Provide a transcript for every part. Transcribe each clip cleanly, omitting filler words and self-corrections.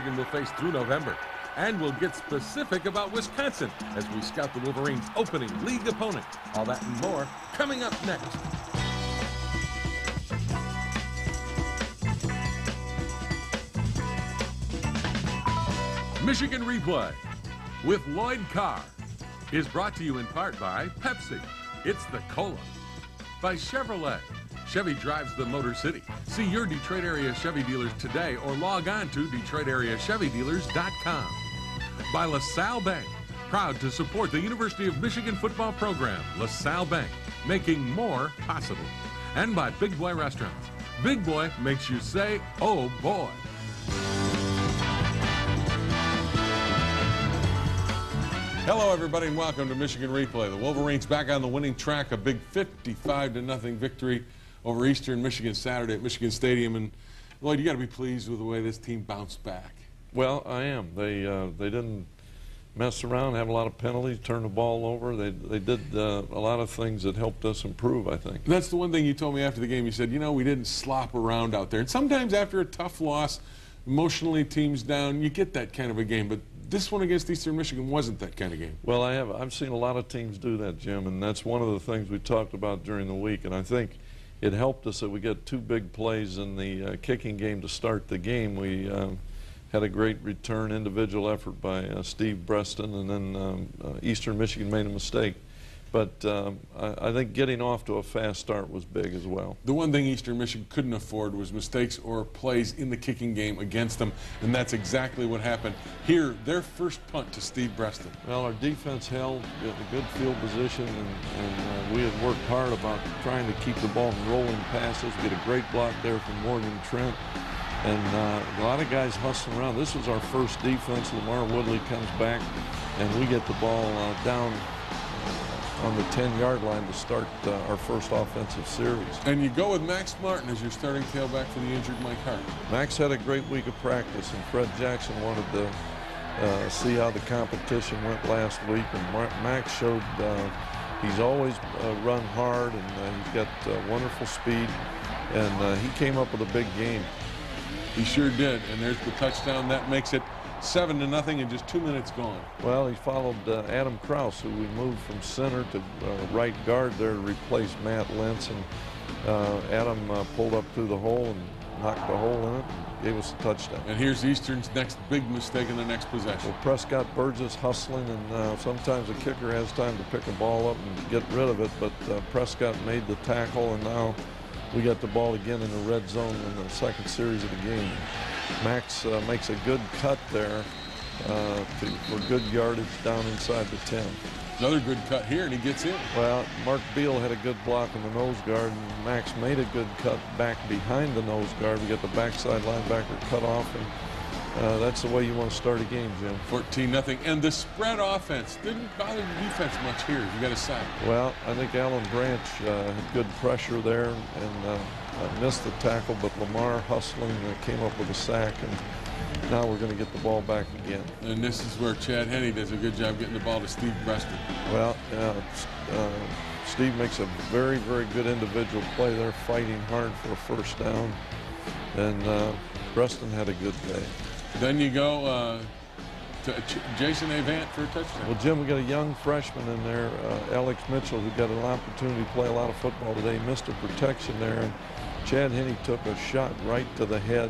Michigan will face through November. And we'll get specific about Wisconsin as we scout the Wolverines' opening league opponent. All that and more coming up next. Michigan Replay with Lloyd Carr is brought to you in part by Pepsi. It's the Cola. By Chevrolet. Chevy drives the Motor City. See your Detroit area Chevy dealers today or log on to DetroitAreaChevyDealers.com. By LaSalle Bank. Proud to support the University of Michigan football program. LaSalle Bank, making more possible. And by Big Boy Restaurants. Big Boy makes you say, oh boy. Hello, everybody, and welcome to Michigan Replay. The Wolverines back on the winning track, a big 55-0 victory over Eastern Michigan Saturday at Michigan Stadium. And Lloyd, you got to be pleased with the way this team bounced back. Well, I am. They didn't mess around, have a lot of penalties, turn the ball over. They did a lot of things that helped us improve, I think. That's the one thing you told me after the game. You said, you know, we didn't slop around out there. And sometimes after a tough loss, emotionally teams down, you get that kind of a game. But this one against Eastern Michigan wasn't that kind of game. Well, I've seen a lot of teams do that, Jim, and that's one of the things we talked about during the week. And I think it helped us that we got two big plays in the kicking game to start the game. We had a great return individual effort by Steve Breston, and then Eastern Michigan made a mistake. But I think getting off to a fast start was big as well. The one thing Eastern Michigan couldn't afford was mistakes or plays in the kicking game against them, and that's exactly what happened. Here, their first punt to Steve Breston. Well, our defense held a good field position, and we had worked hard about trying to keep the ball from rolling passes. We had a great block there from Morgan Trent, and a lot of guys hustling around. This was our first defense. Lamar Woodley comes back, and we get the ball down on the 10-yard line to start our first offensive series. And you go with Max Martin as your starting tailback for the injured Mike Hart. Max had a great week of practice, and Fred Jackson wanted to see how the competition went last week. And Max showed he's always run hard, and he's got wonderful speed, and he came up with a big game. He sure did, and there's the touchdown. That makes it 7-0 and just 2 minutes gone. Well, he followed Adam Krause, who we moved from center to right guard there to replace Matt Lentz, and Adam pulled up through the hole and knocked a hole in it and gave us a touchdown. And here's Eastern's next big mistake in their next possession. Well, Prescott Burgess hustling, and sometimes a kicker has time to pick a ball up and get rid of it, but Prescott made the tackle, and now we got the ball again in the red zone in the second series of the game. Max makes a good cut there for good yardage down inside the 10. Another good cut here, and he gets in. Well, Mark Beal had a good block in the nose guard, and Max made a good cut back behind the nose guard. We got the backside linebacker cut off, and that's the way you want to start a game, Jim. 14-0, and the spread offense didn't bother the defense much here. You got a sack. Well, I think Alan Branch had good pressure there, and missed the tackle, but Lamar hustling came up with a sack, and now we're going to get the ball back again. And this is where Chad Henne does a good job getting the ball to Steve Breston. Well, Steve makes a very, very good individual play there, fighting hard for a first down, and Breston had a good day. Then you go to Jason Avant for a touchdown. Well, Jim, we got a young freshman in there, Alex Mitchell, who got an opportunity to play a lot of football today. He missed a protection there, and Chad Henne took a shot right to the head,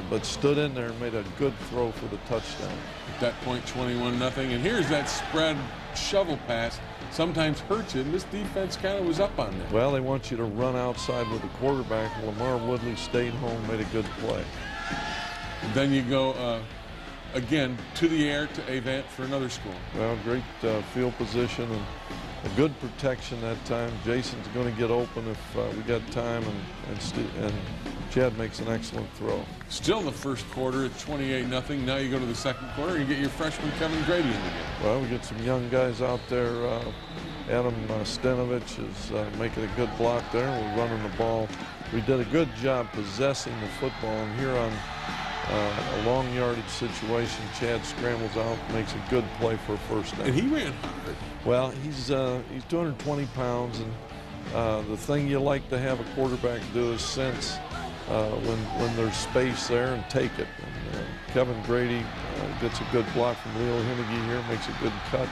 but stood in there and made a good throw for the touchdown. At that point, 21-0, and here's that spread shovel pass. Sometimes hurts you, and this defense kind of was up on that. Well, they want you to run outside with the quarterback. Lamar Woodley stayed home, made a good play. And then you go again to the air to Avant for another score. Well, great field position and a good protection that time. Jason's going to get open if we got time, and Chad makes an excellent throw. Still the first quarter at 28-0. Now you go to the second quarter and you get your freshman Kevin Grady in the game. Well, we get some young guys out there. Adam Stenovich is making a good block there. We're running the ball. We did a good job possessing the football, and here on a long yardage situation, Chad scrambles out, makes a good play for a first down. And he ran hard. Well, he's 220 pounds, and the thing you like to have a quarterback do is sense when there's space there and take it. And, Kevin Grady gets a good block from Leo Hennigy here, makes a good cut,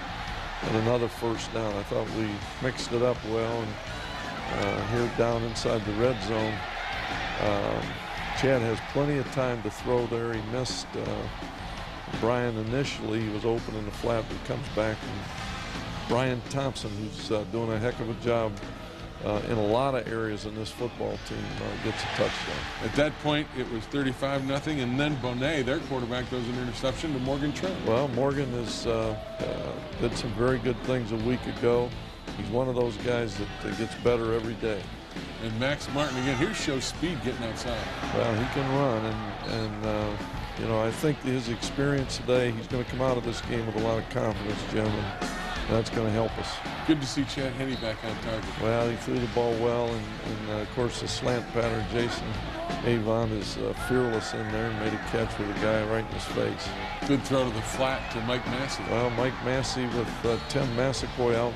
and another first down. I thought we mixed it up well, and here down inside the red zone, Chad has plenty of time to throw there. He missed Brian initially. He was open in the flat, but he comes back, and Brian Thompson, who's doing a heck of a job in a lot of areas in this football team, gets a touchdown. At that point, it was 35-0, and then Bonet, their quarterback, throws an interception to Morgan Trent. Well, Morgan has did some very good things a week ago. He's one of those guys that gets better every day. And Max Martin again. Here shows speed getting outside. Well, he can run, and you know, I think his experience today, he's going to come out of this game with a lot of confidence, Jim, and that's going to help us. Good to see Chad Henne back on target. Well, he threw the ball well, and of course the slant pattern, Jason Avon is fearless in there and made a catch with a guy right in his face. Good throw to the flat to Mike Massey. Well, Mike Massey with Tim Massaquoi out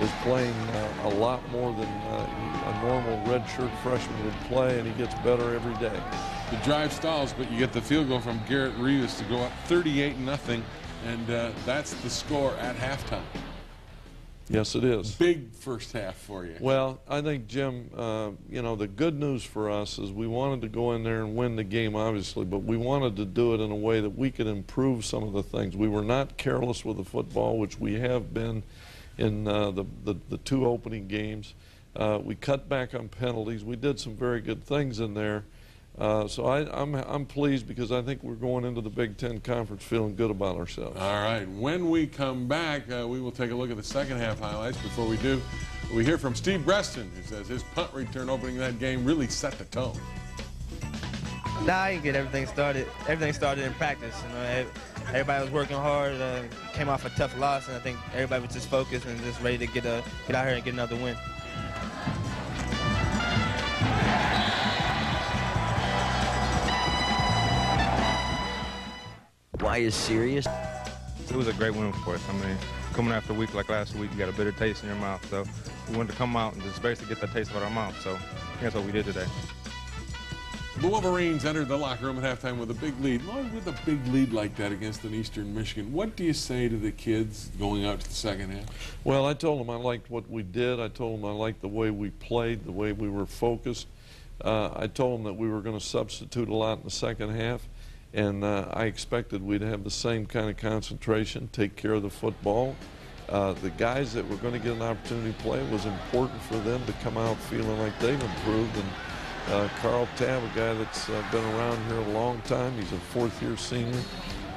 is playing a lot more than a normal redshirt freshman would play, and he gets better every day. The drive stalls, but you get the field goal from Garrett Rivas to go up 38-0, and that's the score at halftime. Yes, it is. Big first half for you. Well, I think, Jim, you know, the good news for us is we wanted to go in there and win the game, obviously, but we wanted to do it in a way that we could improve some of the things. We were not careless with the football, which we have been in the two opening games. We cut back on penalties. We did some very good things in there. So I'm pleased because I think we're going into the Big Ten Conference feeling good about ourselves. All right. When we come back, we will take a look at the second half highlights. Before we do, we hear from Steve Breston, who says his punt return opening that game really set the tone. Nah, I didn't get everything started. Everything started in practice. You know, everybody was working hard. Came off a tough loss, and I think everybody was just focused and just ready to get out here and get another win. Why is serious? It was a great win for us. I mean, coming after a week like last week, you got a bitter taste in your mouth. So we wanted to come out and just basically get that taste out of our mouth. So that's what we did today. The Wolverines entered the locker room at halftime with a big lead. Well, with a big lead like that against an Eastern Michigan, what do you say to the kids going out to the second half? Well, I told them I liked what we did. I told them I liked the way we played, the way we were focused. I told them that we were going to substitute a lot in the second half. And I expected we'd have the same kind of concentration, take care of the football. The guys that were going to get an opportunity to play, it was important for them to come out feeling like they've improved. And Carl Tabb, a guy that's been around here a long time, he's a fourth-year senior,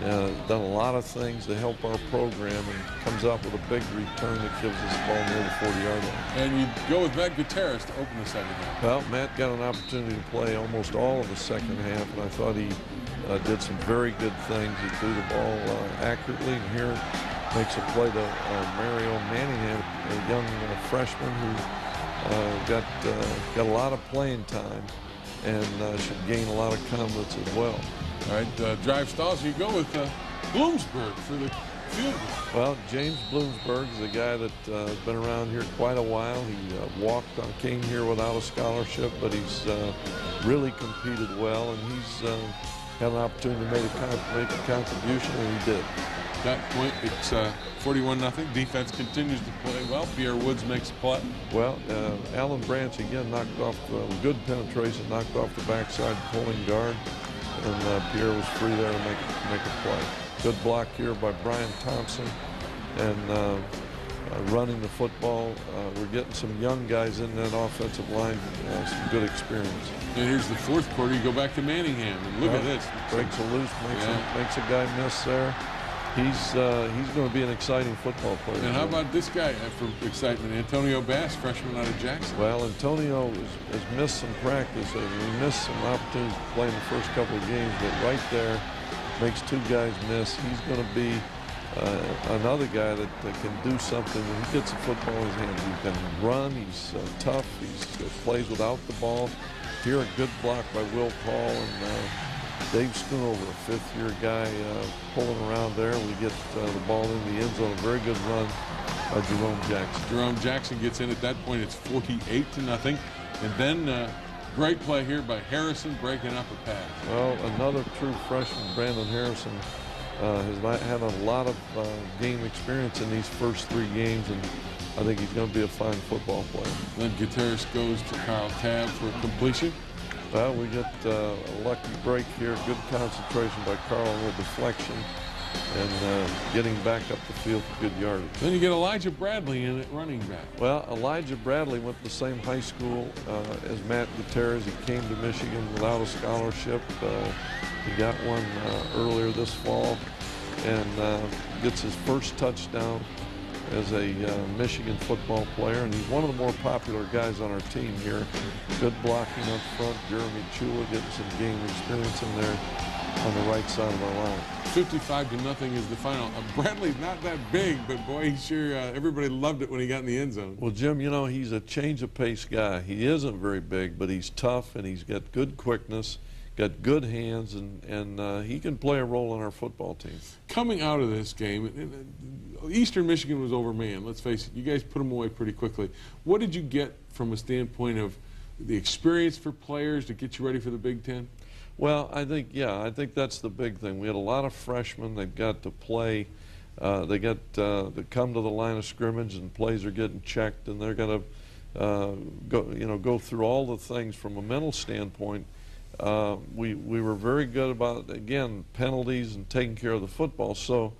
done a lot of things to help our program, and comes out with a big return that gives us the ball near the 40-yard line. And you go with Matt Gutierrez to open the second half. Well, Matt got an opportunity to play almost all of the second half, and I thought he did some very good things. He threw the ball accurately, and here makes a play to Mario Manningham, a young freshman who got a lot of playing time and should gain a lot of confidence as well. All right, drive stalls. You go with Bloomsburg for the field goal. Well, James Bloomsburg is a guy that has been around here quite a while. He came here without a scholarship, but he's really competed well, and he's had an opportunity to make a contribution, and he did. At that point, it's 41-0. Defense continues to play well. Pierre Woods makes a play. Well, Alan Branch again knocked off good penetration, knocked off the backside pulling guard, and Pierre was free there to make a play. Good block here by Brian Thompson, and running the football. We're getting some young guys in that offensive line, some good experience. And here's the fourth quarter. You go back to Manningham, and look at this. Breaks a loose, makes a guy miss there. He's going to be an exciting football player. And how about this guy for excitement? Antonio Bass, freshman out of Jackson. Well, Antonio has missed some practice. He missed some opportunities to play in the first couple of games, but right there makes two guys miss. He's going to be another guy that can do something when he gets the football in his hands. He can run, he's tough, he plays without the ball. Here a good block by Will Paul, and Dave Schoonover, a fifth-year guy, pulling around there. We get the ball in the end zone. A very good run by Jerome Jackson. Jerome Jackson gets in. At that point, it's 48-0. And then Great play here by Harrison breaking up a pass. Well, another true freshman, Brandon Harrison, has had a lot of game experience in these first 3 games, and I think he's going to be a fine football player. Then Gutierrez goes to Carl Tabb for a completion. Well, we get a lucky break here. Good concentration by Carl on the deflection and getting back up the field for good yardage. Then you get Elijah Bradley in at running back. Well, Elijah Bradley went to the same high school as Matt Gutierrez. He came to Michigan without a scholarship. He got one earlier this fall and gets his first touchdown as a Michigan football player, and he's one of the more popular guys on our team here. Good blocking up front. Jeremy Chula getting some game experience in there on the right side of our line. 55-0 is the final. Bradley's not that big, but boy, he sure, everybody loved it when he got in the end zone. Well, Jim, you know, he's a change of pace guy. He isn't very big, but he's tough, and he's got good quickness, got good hands, and he can play a role on our football team. Coming out of this game, Eastern Michigan was overmanned. Let's face it, you guys put them away pretty quickly. What did you get from a standpoint of the experience for players to get you ready for the Big Ten? Well, I think that's the big thing. We had a lot of freshmen that got to play. They got to come to the line of scrimmage, and plays are getting checked, and they're going to go through all the things from a mental standpoint. We were very good about, again, penalties and taking care of the football. So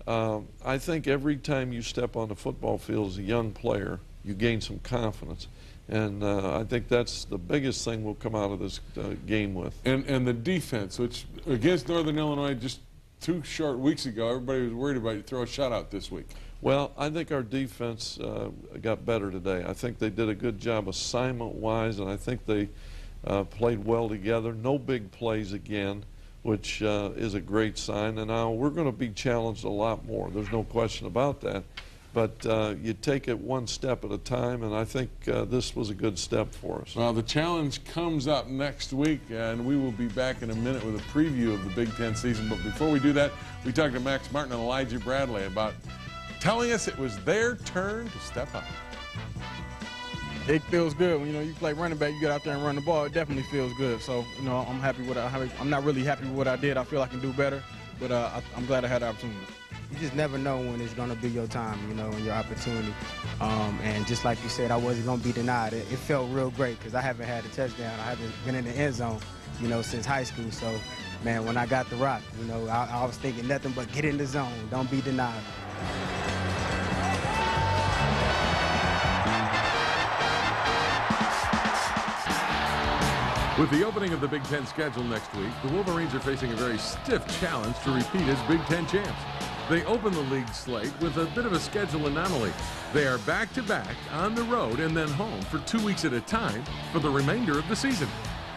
I think every time you step on the football field as a young player, you gain some confidence. And I think that's the biggest thing we'll come out of this game with. And the defense, which against Northern Illinois just 2 short weeks ago, everybody was worried about you throw a shutout this week. Well, I think our defense got better today. I think they did a good job assignment-wise, and I think they played well together. No big plays again, which is a great sign. And now we're going to be challenged a lot more. There's no question about that. But you take it one step at a time, and I think this was a good step for us. Well, the challenge comes up next week, and we will be back in a minute with a preview of the Big Ten season. But before we do that, we talked to Max Martin and Elijah Bradley about telling us it was their turn to step up. It feels good when you play running back. You get out there and run the ball. It definitely feels good. So I'm happy with it. I'm not really happy with what I did. I feel I can do better, but I'm glad I had the opportunity. You just never know when it's going to be your time, and your opportunity. And just like you said, I wasn't going to be denied. It felt real great because I haven't had a touchdown. I haven't been in the end zone, since high school. So, man, when I got the rock, I was thinking nothing but get in the zone. Don't be denied. With the opening of the Big Ten schedule next week, the Wolverines are facing a very stiff challenge to repeat as Big Ten champs. They open the league slate with a bit of a schedule anomaly. They are back-to-back on the road and then home for 2 weeks at a time for the remainder of the season.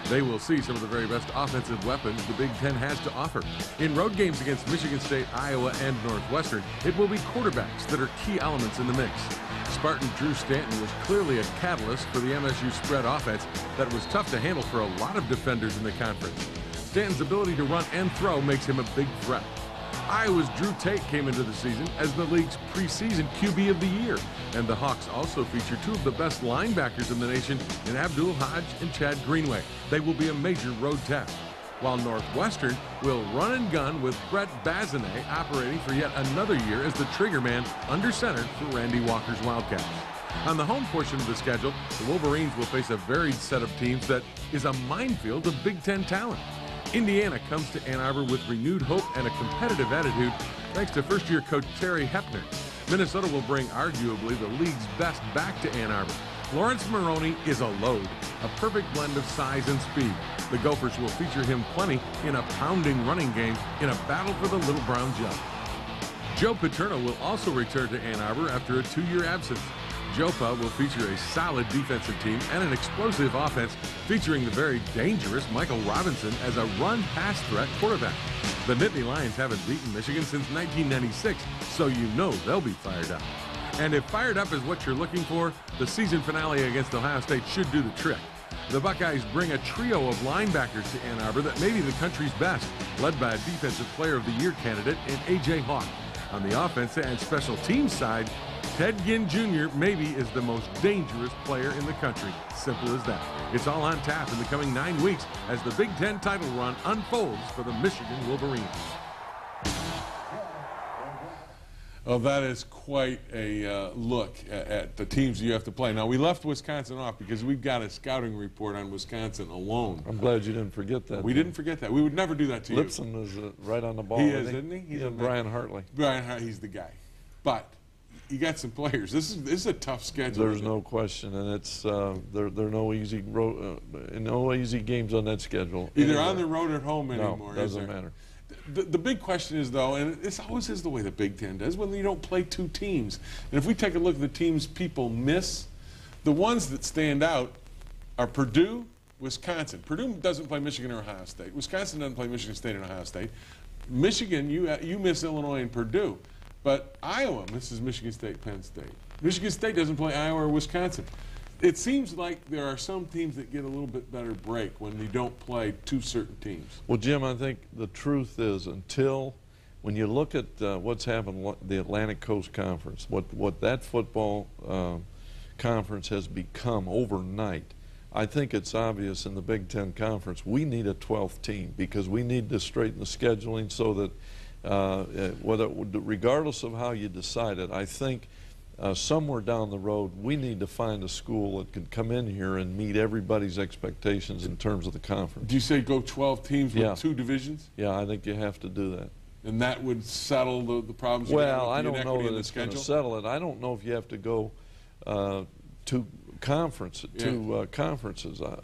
They will see some of the very best offensive weapons the Big Ten has to offer. In road games against Michigan State, Iowa, and Northwestern, it will be quarterbacks that are key elements in the mix. Spartan Drew Stanton was clearly a catalyst for the MSU spread offense that was tough to handle for a lot of defenders in the conference. Stanton's ability to run and throw makes him a big threat. Iowa's Drew Tate came into the season as the league's preseason QB of the year, and the Hawks also feature 2 of the best linebackers in the nation in Abdul Hodge and Chad Greenway. They will be a major road test. While Northwestern will run and gun with Brett Bazinet operating for yet another year as the trigger man under center for Randy Walker's Wildcats. On the home portion of the schedule, the Wolverines will face a varied set of teams that is a minefield of Big Ten talent. Indiana comes to Ann Arbor with renewed hope and a competitive attitude thanks to first-year coach Terry Hepner. Minnesota will bring arguably the league's best back to Ann Arbor. Lawrence Maroney is a load, a perfect blend of size and speed. The Gophers will feature him plenty in a pounding running game in a battle for the Little Brown Jug. Joe Paterno will also return to Ann Arbor after a 2-year absence. Jopa will feature a solid defensive team and an explosive offense featuring the very dangerous Michael Robinson as a run-pass threat quarterback. The Nittany Lions haven't beaten Michigan since 1996, so they'll be fired up. And if fired up is what you're looking for, the season finale against Ohio State should do the trick. The Buckeyes bring a trio of linebackers to Ann Arbor that may be the country's best, led by a Defensive Player of the Year candidate in A.J. Hawk. On the offense and special teams side, Ted Ginn Jr. maybe is the most dangerous player in the country. Simple as that. It's all on tap in the coming 9 weeks as the Big Ten title run unfolds for the Michigan Wolverines. Well, that is quite a look at the teams you have to play. Now, we left Wisconsin off because we've got a scouting report on Wisconsin alone. I'm glad you didn't forget that. We didn't forget that. We would never do that to you. Lipson is right on the ball. He is, isn't he? He's Brian Hartley. Brian Hartley, he's the guy. But you got some players. This is a tough schedule. There's no question, and it's there are no easy games on that schedule. Either on the road or at home anymore. No, doesn't matter. The big question is, though, and this always is the way the Big Ten does, when you don't play two teams. And if we take a look at the teams people miss, the ones that stand out are Purdue, Wisconsin. Purdue doesn't play Michigan or Ohio State. Wisconsin doesn't play Michigan State and Ohio State. Michigan, you miss Illinois and Purdue. But Iowa misses Michigan State, Penn State. Michigan State doesn't play Iowa or Wisconsin. It seems like there are some teams that get a little bit better break when they don't play two certain teams. Well, Jim, I think the truth is when you look at what's happened the Atlantic Coast Conference, what that football conference has become overnight, I think it's obvious in the Big Ten Conference we need a 12th team because we need to straighten the scheduling so that regardless of how you decide it, I think somewhere down the road, we need to find a school that can come in here and meet everybody's expectations in terms of the conference. Do you say go 12 teams with two divisions? Yeah, I think you have to do that. And that would settle the problems well, you got with I the don't know that it's going to settle it. I don't know if you have to go two conferences.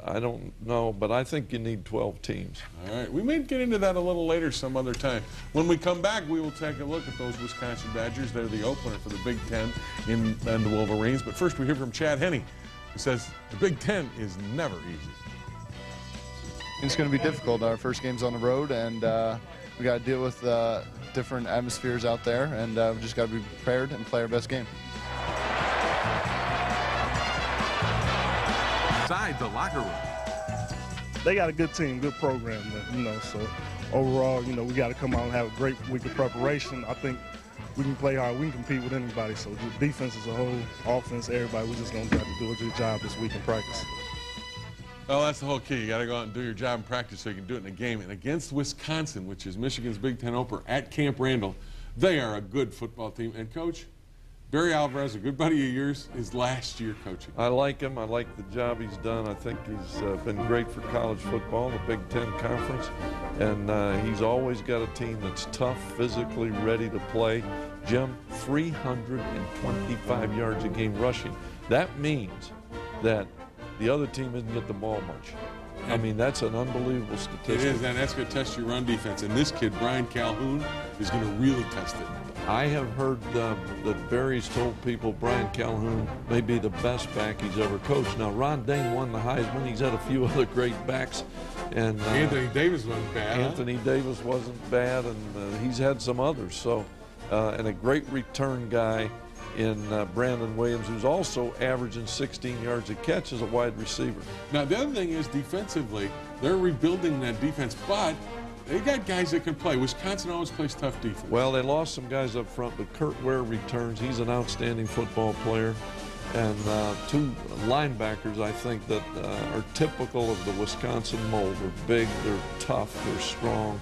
I don't know, but I think you need 12 teams. All right. We may get into that a little later some other time. When we come back, we will take a look at those Wisconsin Badgers. They're the opener for the Big Ten and the Wolverines. But first, we hear from Chad Henne, who says the Big Ten is never easy. It's going to be difficult. Our first game's on the road, and we got to deal with different atmospheres out there, and we just got to be prepared and play our best game. Inside the locker room. They got a good team, good program, so overall, we got to come out and have a great week of preparation. I think we can play hard, we can compete with anybody, so just defense as a whole, offense, everybody, we're just going to try to do a good job this week in practice. Well, that's the whole key. You got to go out and do your job in practice so you can do it in a game. And against Wisconsin, which is Michigan's Big Ten opener at Camp Randall, they are a good football team. And, Coach, Barry Alvarez, a good buddy of yours, is last year coaching. I like him. I like the job he's done. I think he's been great for college football, the Big Ten Conference. And he's always got a team that's tough, physically ready to play. Jim, 325 yards a game rushing. That means that the other team doesn't get the ball much. I mean, that's an unbelievable statistic. It is, and that's going to test your run defense. And this kid, Brian Calhoun, is going to really test it. I have heard that Barry's told people Brian Calhoun may be the best back he's ever coached. Now, Ron Dayne won the Heisman. He's had a few other great backs. And Anthony Davis wasn't bad. Anthony Davis wasn't bad, and he's had some others. So, and a great return guy in Brandon Williams, who's also averaging 16 yards a catch as a wide receiver. Now, the other thing is defensively, they're rebuilding that defense, but they got guys that can play. Wisconsin always plays tough defense. Well, they lost some guys up front, but Kurt Ware returns. He's an outstanding football player. And two linebackers, I think, that are typical of the Wisconsin mold. They're big, they're tough, they're strong,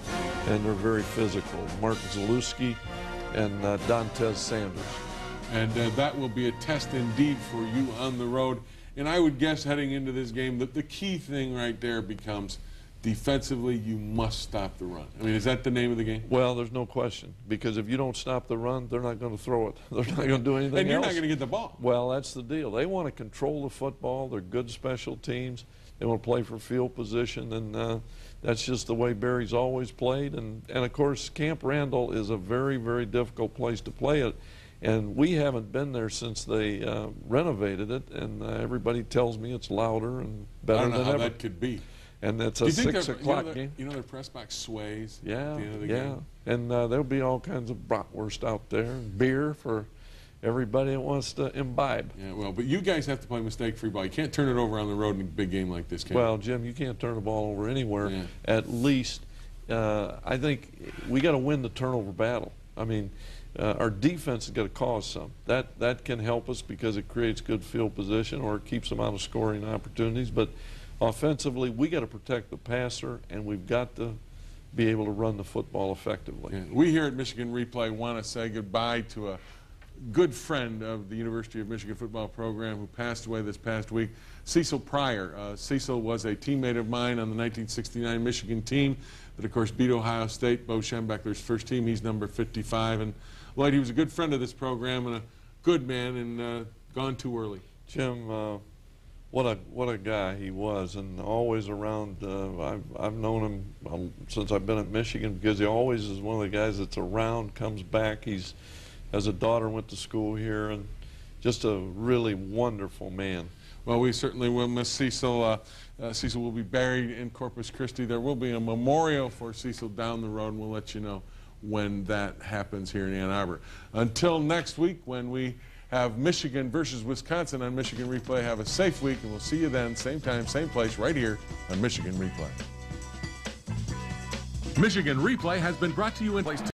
and they're very physical. Mark Zalewski and Dontez Sanders. And that will be a test indeed for you on the road. And I would guess heading into this game that the key thing right there becomes defensively, you must stop the run. I mean, is that the name of the game? Well, there's no question. Because if you don't stop the run, they're not going to throw it. They're not going to do anything And you're else. not going to get the ball. Well, that's the deal. They want to control the football. They're good special teams. They want to play for field position. And that's just the way Barry's always played. And of course, Camp Randall is a very, very difficult place to play it. And we haven't been there since they renovated it. And everybody tells me it's louder and better than ever. I don't know how that could be. And it's a 6 o'clock game. You know their press box sways yeah, at the end of the game? And there'll be all kinds of bratwurst out there and beer for everybody that wants to imbibe. Yeah, well, but you guys have to play mistake-free ball. You can't turn it over on the road in a big game like this, can you? Well, Jim, you can't turn the ball over anywhere. Yeah. At least, I think we got to win the turnover battle. I mean, our defense has got to cause some. That can help us because it creates good field position or it keeps them out of scoring opportunities. But offensively, we got to protect the passer, and we've got to be able to run the football effectively. Yeah. We here at Michigan Replay want to say goodbye to a good friend of the University of Michigan football program who passed away this past week, Cecil Pryor. Cecil was a teammate of mine on the 1969 Michigan team that, of course, beat Ohio State, Bo Schembechler's first team. He's number 55. And, Lloyd, he was a good friend of this program and a good man, and gone too early. Jim, what a guy he was, and always around. I've known him since I've been at Michigan because he always is one of the guys that's around, comes back. He's has a daughter, went to school here, and just a really wonderful man. Well, we certainly will miss Cecil. Cecil will be buried in Corpus Christi. There will be a memorial for Cecil down the road, and we'll let you know when that happens here in Ann Arbor. Until next week, when we have Michigan versus Wisconsin on Michigan Replay, have a safe week, and we'll see you then, same time, same place, right here on Michigan Replay. Michigan Replay has been brought to you in place.